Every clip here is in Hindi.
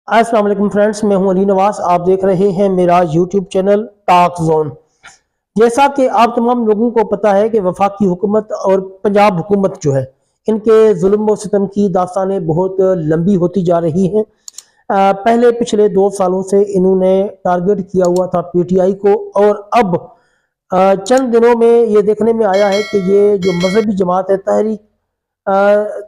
अस्सलाम वालेकुम फ्रेंड्स, मैं हूं अली नवाज। आप देख रहे हैं मेरा यूट्यूब चैनल टॉक जोन। जैसा कि आप तमाम लोगों को पता है कि वफाकी हुकूमत और पंजाब हुकूमत जो है, इनके जुल्म और सितम की दास्तानें बहुत लंबी होती जा रही हैं। पहले पिछले 2 सालों से इन्होंने टारगेट किया हुआ था पीटीआई को, और अब चंद दिनों में ये देखने में आया है कि ये जो मजहबी जमात है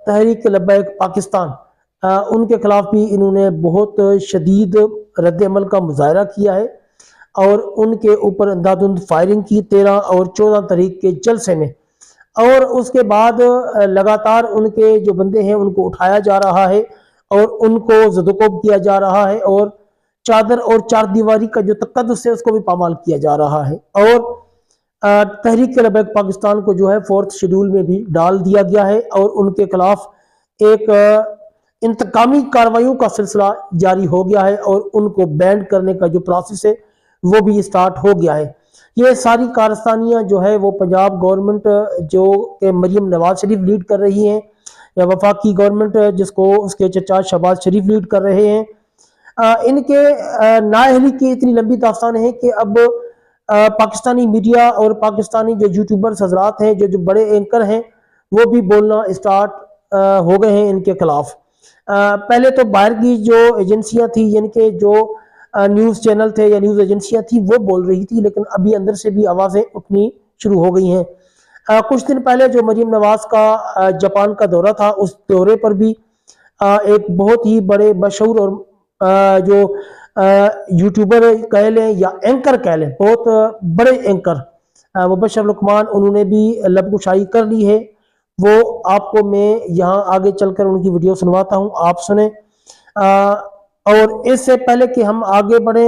तहरीक लब्बैक पाकिस्तान, उनके खिलाफ भी इन्होंने बहुत शदीद रद्द अमल का मुजाहरा किया है और उनके ऊपर अंधाधुंध फायरिंग की 13 और 14 तारीख के जलसे में। और उसके बाद लगातार उनके जो बंदे हैं उनको उठाया जा रहा है और उनको ज़दोकोब किया जा रहा है, और चादर और चार दीवारी का जो तकद्दुस है उसको भी पामाल किया जा रहा है। और तहरीक लब्बैक पाकिस्तान को जो है 4th शेड्यूल में भी डाल दिया गया है और उनके खिलाफ एक इंतकामी कार्रवाइयों का सिलसिला जारी हो गया है और उनको बैंड करने का जो प्रोसेस है वो भी स्टार्ट हो गया है। ये सारी कारस्तानियां जो है वो पंजाब गवर्नमेंट जो के मरियम नवाज शरीफ लीड कर रही हैं, या वफाकी गवर्नमेंट जिसको उसके चचा शहबाज शरीफ लीड कर रहे हैं। इनके नाअहली की इतनी लंबी दास्तान है कि अब पाकिस्तानी मीडिया और पाकिस्तानी जो यूट्यूबर्स हजरात हैं, जो बड़े एंकर हैं, वो भी बोलना स्टार्ट हो गए हैं इनके खिलाफ। पहले तो बाहर की जो एजेंसियां थी, यानी कि जो न्यूज़ चैनल थे या न्यूज़ एजेंसियां थी, वो बोल रही थी, लेकिन अभी अंदर से भी आवाज़ें उठनी शुरू हो गई हैं। कुछ दिन पहले जो मरीम नवाज का जापान का दौरा था, उस दौरे पर भी एक बहुत ही बड़े मशहूर और जो यूट्यूबर कह लें या एंकर कह लें, बहुत बड़े एंकर मुबशर लुकमान, उन्होंने भी लबकुशाई कर ली है। वो आपको मैं यहाँ आगे चलकर उनकी वीडियो सुनवाता हूँ, आप सुने। और इससे पहले कि हम आगे बढ़े,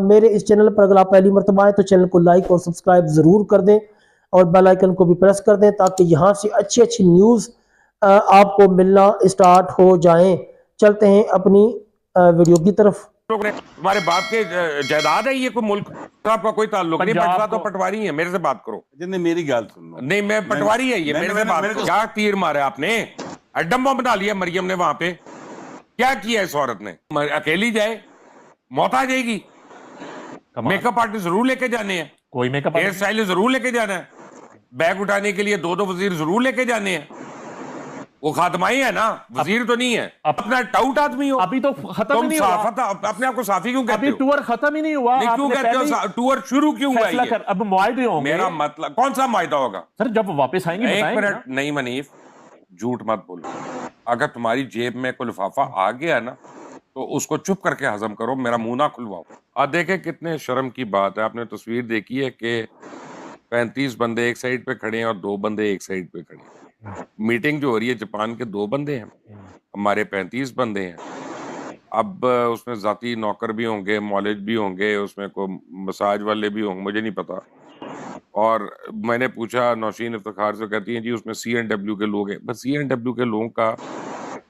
मेरे इस चैनल पर अगर आप पहली मरतबा आए तो चैनल को लाइक और सब्सक्राइब जरूर कर दें और बेल आइकन को भी प्रेस कर दें, ताकि यहाँ से अच्छी अच्छी न्यूज़ आपको मिलना स्टार्ट हो जाएं। चलते हैं अपनी वीडियो की तरफ। तुम्हारे बाप के जायदाद है ये, कोई मुल्क आपका कोई ताल्लुक नहीं। पटवा तो पटवारी है, मेरे से बात करो। जिन्हें मेरी गाल सुनो। नहीं, मैं पटवारी है ये, मेरे से बात करो। क्या तीर मारा आपने, एटम बम बना लिया मरियम ने वहां पे? क्या किया इस औरत ने? अकेली जाए, मौत आ जाएगी। मेकअप आर्टिस्ट जरूर लेके जाने हैं, कोई मेकअप हेयर स्टाइलिस्ट जरूर लेके जाना है, बैग उठाने के लिए 2-2 वजीर जरूर लेके जाने हैं। वो खातमाई है ना, वजीर तो नहीं है। अपना टाउट आदमी हो। अभी तो खत्म ही नहीं हुआ। अपने आप को साफी क्यों कहते हो? अभी टूर खत्म ही नहीं हुआ। नहीं, क्यों कहते हो? टूर शुरू क्यों हुआ ये? अब मुआहदे होंगे। मेरा मतलब कौन सा मुआहदा होगा सर? जब वापस आएंगे एक मिनट। नहीं मनीफ, झूठ मत बोलो। अगर तुम्हारी जेब में कोई लिफाफा आ गया ना तो उसको चुप करके हजम करो, मेरा मुंह ना खुलवाओ। आप देखें कितने शर्म की बात है। आपने तस्वीर देखी है कि 35 बंदे एक साइड पे खड़े हैं और 2 बंदे एक साइड पे खड़े हैं। मीटिंग जो हो रही है, जापान के 2 बंदे हैं, हमारे 35 बंदे हैं। अब उसमें जाती नौकर भी होंगे, मौलिज भी होंगे, उसमें कोई मसाज वाले भी होंगे, मुझे नहीं पता। और मैंने पूछा नौशीन इफ्तिखार से, कहती हैं जी उसमें CNW के लोग हैं। बस CNW के लोगों का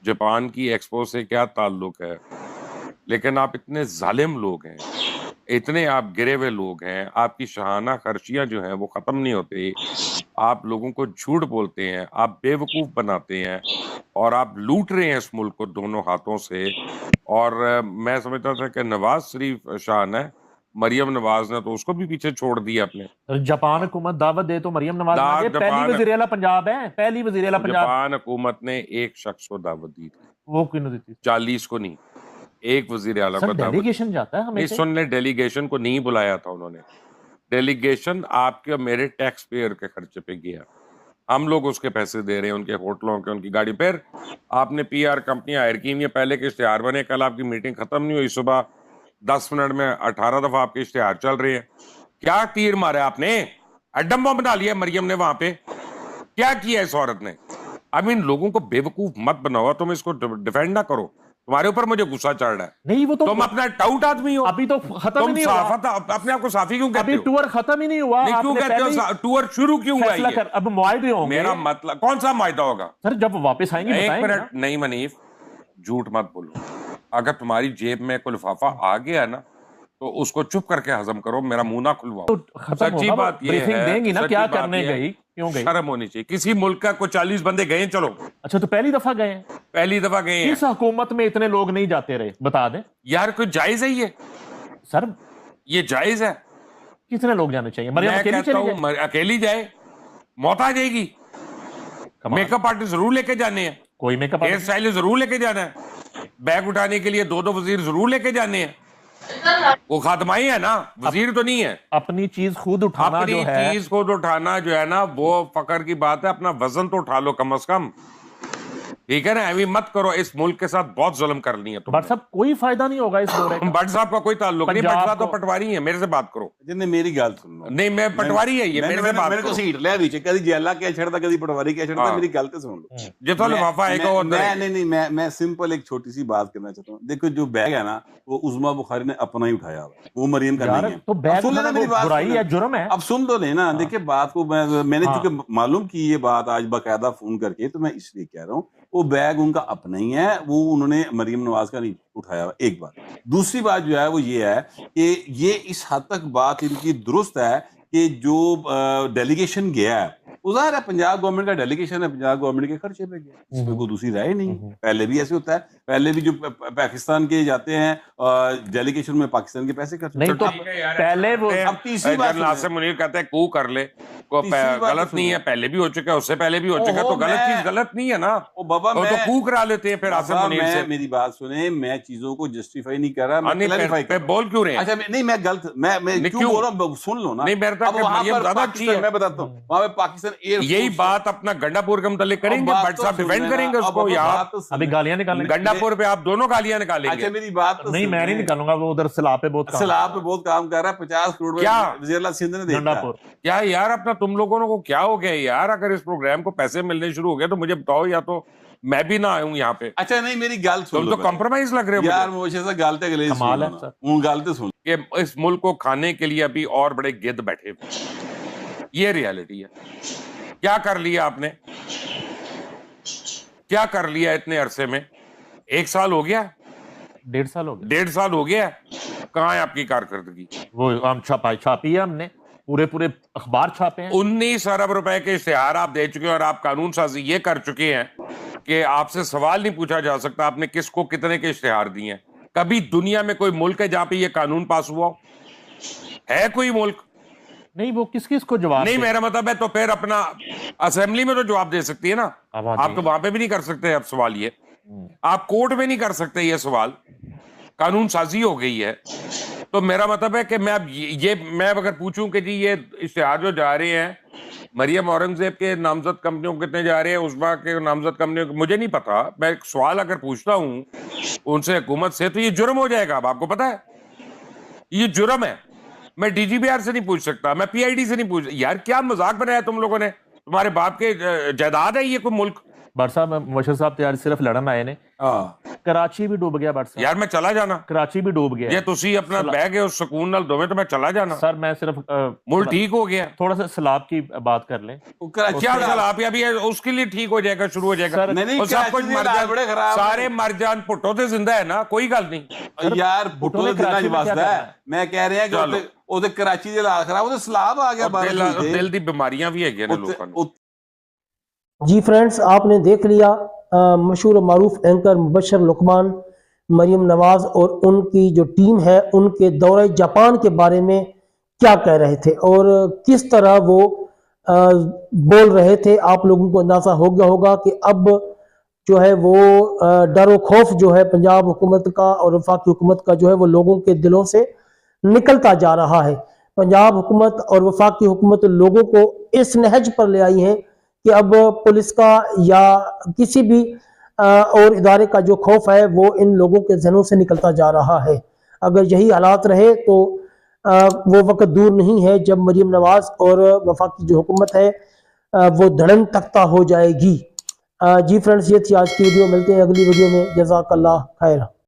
जापान की एक्सपो से क्या ताल्लुक है? लेकिन आप इतने जालिम लोग हैं, इतने आप गिरे हुए लोग हैं, आपकी शहाना खर्चियां जो हैं वो खत्म नहीं होती। आप लोगों को झूठ बोलते हैं, आप बेवकूफ बनाते हैं और आप लूट रहे हैं इस मुल्क को दोनों हाथों से। और मैं समझता था कि नवाज शरीफ शान है, मरियम नवाज ने तो उसको भी पीछे छोड़ दिया अपने। जापान हुकूमत दावत दे तो मरियम नवाज पहली वज़ीर आला पंजाब है, पहली वज़ीर आला पंजाब। जापान हुकूमत ने एक शख्स को दावत दी थी, वो क्यों दी थी? 40 को नहीं, एक वजीर आला को दावत। डेलीगेशन जाता है हमें। सुनने डेलीगेशन को नहीं बुलाया था उन्होंने। डेलीगेशन आपके और मेरे टैक्स पेयर के खर्चे पे गया। हम लोग उसके पैसे दे रहे हैं, उनके होटलों के, उनकी गाड़ी। फिर आपने PR कंपनी हायर की, ये पहले के इश्तेहार बने। कल आपकी मीटिंग खत्म नहीं हुई, सुबह 10 मिनट में 18 दफा आपके इश्तेहार चल रहे हैं। क्या तीर मारा आपने, एटम बम बना लिया मरियम ने वहां पे? क्या किया इस औरत ने? अब इन लोगों को बेवकूफ मत बनाओ, तुम इसको डिफेंड ना करो। तुम्हारे ऊपर मुझे गुस्सा चढ़ रहा है। नहीं, वो तो तुम अपना टाउट आदमी हो। अभी तो खत्म ही नहीं हुआ। अपने आप को साफी क्यों कहते हो? अभी टूर खत्म ही नहीं हुआ। नहीं, क्यों कहते हो? टूर शुरू क्यों हुआ ये? अब मुआहदे होंगे। मेरा मतलब कौन सा मुआहदा होगा? सर जब वापस आएंगे एक मिनट। नहीं मनीफ, झूठ मत बोलो। अगर तुम्हारी जेब में कोई लिफाफा आ गया ना तो उसको चुप करके हजम करो, मेरा मुंह ना खुलवाओ। तो खत्म सच्ची होगा, बात ये ब्रीफिंग है, देंगी ना, सच्ची क्या बात करने ये है, गई, क्यों गई? शर्म होनी चाहिए। किसी मुल्क का कोई 40 बंदे गए, चलो अच्छा, तो पहली दफा गए हैं? पहली दफा गए हैं इस हुकूमत में इतने लोग नहीं जाते रहे, बता दें यार, कोई जायज है सर। ये जायज है? कितने लोग जाने चाहिए? मरियम मैं अकेली कहता चली हूँ जाए? अकेली जाए, मौत आ जाएगी। कमाल। मेकअप आर्टिस्ट जरूर लेके जाने हैं, कोई मेकअप हेयर स्टाइलिस्ट जरूर लेके जाना है, बैग उठाने के लिए 2-2 वजीर जरूर लेके जाने हैं। वो खातमाई है ना, वजीर तो नहीं है। अपनी चीज खुद उठाना अपनी जो है, चीज को उठाना जो है ना, वो फकर की बात है। अपना वजन तो उठा लो कम से कम, ठीक है ना? अभी मत करो, इस मुल्क के साथ बहुत जुल्म करनी है तुमने। बट साहब कोई फायदा नहीं होगा इस दौरे का। भट्ट साहब का कोई ताल्लुक नहीं, भट्ट पंजाब साहब तो को- पटवारी है, मेरे से बात करो। जिन्हें मेरी गल सुन लो, नहीं, मैं पटवारी है, ये मेरे से बात मेरे को करो। सीट लिया बीच, कभी जेला क्या छड़ता, कभी पटवारी क्या छड़ता, हाँ। मेरी गल तो सुन लो। जितो लिफाफा आएगा वो अंदर है। मैं सिंपल एक छोटी सी बात करना चाहता हूँ। देखो, जो बैग है ना, वो उज़मा बुखारी ने अपना ही उठाया हुआ है, वो मरियम का यार, नहीं है। तो बैग अब सुन लेना उठाना मेरी वो बात, बुराई सुन लेना। है, जुर्म है। अब सुन तो लेना। देखिए, बात को मैंने हाँ। चूंकि मालूम की ये बात आज बाकायदा फोन करके, तो मैं इसलिए कह रहा हूँ वो बैग उनका अपना ही है, वो उन्होंने मरियम नवाज का नहीं उठाया हुआ। एक बात। दूसरी बात जो है वो ये है कि ये इस हद तक बात इनकी दुरुस्त है कि जो डेलीगेशन गया है, उजाहिर है पंजाब गवर्नमेंट का डेलीगेशन है, पंजाब गवर्नमेंट के खर्चे पे गया, इसमें कोई दूसरी राय नहीं है। पहले भी ऐसे होता है, पहले भी जो पाकिस्तान के जाते हैं डेलीगेशन में पाकिस्तान के पैसे खर्च नहीं तो ठीक है यार, पहले वो अब तीसरी बात जनरल आसिम मुनीर कहते हैं कू कर ले, को तीसरी बात गलत तो नहीं है, सुनो। पहले भी हो चुका है, उससे पहले भी हो चुका है, ओहो, तो गलत मैं- चीज गलत नहीं है ना। ओ बाबा, वो तो मैं कू करा लेते हैं फिर आसिम बाबा, मुनीर से। मेरी बात सुने, मैं चीजों को जस्टिफाई नहीं कर रहा, मैं नहीं, क्लैरिफाई पे कर रहा हूं। बोल क्यों रहे हैं? अच्छा, नहीं, मैं गलत, मैं नहीं, क्यों क्यों? बोल रहा हूं, सुन लो ना। नहीं, मेरे तक अब वहां मरियम पर ज्यादा अच्छी पाकिस्तान, है। मैं बताता हूँ, वहां पे पाकिस्तान एयर यही बात अपना गंडापुर के मतलब करेंगे, बात भट्ट तो साहब सुन डिफेंड लेना, करेंगे अब उसको बात यार। तो सुन अभी लेना। गालियां निकालेंगे। गंडापुर पे आप दोनों गालियां अच्छा, निकालेंगे। मेरी बात तो नहीं, सुन मैं नहीं ले। निकालूंगा, वो उधर सलाह पे बहुत काम सैलाब पे बहुत काम कर रहा है, 50 करोड़ में क्या? वज़ीर-ए-आला सिंध ने देखा। गंडापुर। क्या यार, अपना तुम लोगों को क्या हो गया यार? अगर इस प्रोग्राम को पैसे मिलने शुरू हो गए तो मुझे बताओ, या तो मैं भी ना आऊं यहाँ पे। अच्छा, नहीं, मेरी गल सुन तुम लो तो कॉम्प्रोमाइज लग रहे हो यार, मुझे। मोशे से गालते गले कमाल सुन है लो सर। ना, उन गालते सुन। कि इस मुल्क को खाने के लिए अभी और बड़े गिद्ध बैठे हुए। ये रियलिटी है। क्या कर लिया आपने? क्या कर लिया इतने अरसे में? 1 साल हो गया, 1.5 साल हो गए। 1.5 साल हो गया। कहाँ है आपकी कारकर्दगी? वो हम छापी है हमने, पूरे अखबार छापे हैं। 19 अरब रुपए के इश्तेहार आप दे चुके हैं, और आप कानून साजी ये कर चुके हैं कि आपसे सवाल नहीं पूछा जा सकता आपने किसको कितने के इश्तेहार दिए हैं। कभी दुनिया में कोई मुल्क है जहां पे ये कानून पास हुआ हो? है कोई मुल्क? नहीं, वो किस को जवाब नहीं, दे? मेरा मतलब है तो फिर अपना असेंबली में तो जवाब दे सकती है ना। आवाज़ आप तो वहां पे भी नहीं कर सकते अब सवाल ये। आप कोर्ट में नहीं कर सकते ये सवाल, कानून साजी हो गई है। तो मेरा मतलब है कि मैं अब ये मैं अगर पूछूं कि जी ये इश्तेहार जो जा रहे हैं मरियम औरंगजेब के नामजद कंपनियों को कितने जा रहे हैं, उस्मा के नामजद कंपनियों को, मुझे नहीं पता। मैं एक सवाल अगर पूछता हूं उनसे, हुकूमत से, तो ये जुर्म हो जाएगा। अब आपको पता है ये जुर्म है। मैं डीजीबीआर से नहीं पूछ सकता, मैं पीआईडी से नहीं पूछ। यार क्या मजाक बनाया तुम लोगों ने? तुम्हारे बाप के जायदाद है ये कोई मुल्क? भट्ट साहब, मुबशर साहब तैयार सिर्फ लड़न आए ने। कराची भी डूब गया भट्ट साहब। यार मैं चला जाना, कराची भी डूब गया जे तुसी अपना बह गए उस सुकून नाल दोवें, तो मैं चला जाना। सर। मैं सिर्फ मुल्क ठीक हो गया। थोड़ा सा सैलाब की बात कर लें। क्या सलाब अभी उसके लिए ठीक हो जाएगा, शुरू हो जाएगा। सर, नहीं, और सब कुछ कराची मर के हालात बड़े खराब हैं। सारे मर जान, भुट्टो तो जिंदा है ना, कोई गल नहीं। यार, भुट्टो ने ने दिना कराची में क्या वास्ता करना है। है? मैं कह रहे हैं कि चलो। ਉਹਦੇ कराची ਦੇ ਹਾਲਾਤ खराब, ਉਹਦੇ ਸਲਾਬ आ गया बारिश और होई दिल दी बीमारियां भी है ना लोगों को। जी फ्रेंड्स, आपने देख लिया मशहूर मारूफ एंकर मुबशर लुकमान मरियम नवाज और उनकी जो टीम है उनके दौरे जापान के बारे में क्या कह रहे थे और किस तरह वो बोल रहे थे। आप लोगों को अंदाजा हो गया होगा कि अब जो है वो डर खौफ जो है पंजाब हुकूमत का और वफाकी हुकूमत का जो है वो लोगों के दिलों से निकलता जा रहा है। पंजाब हुकूमत और वफाकी हुकूमत लोगों को इस नहज पर ले आई है कि अब पुलिस का या किसी भी और इदारे का जो खौफ है वो इन लोगों के जहनों से निकलता जा रहा है। अगर यही हालात रहे तो वो वक्त दूर नहीं है जब मरियम नवाज और वफाकी जो हुकूमत है वो धड़न तख्ता हो जाएगी। जी फ्रेंड्स, ये थी आज की वीडियो। मिलते हैं अगली वीडियो में। जज़ाकल्लाह खैर।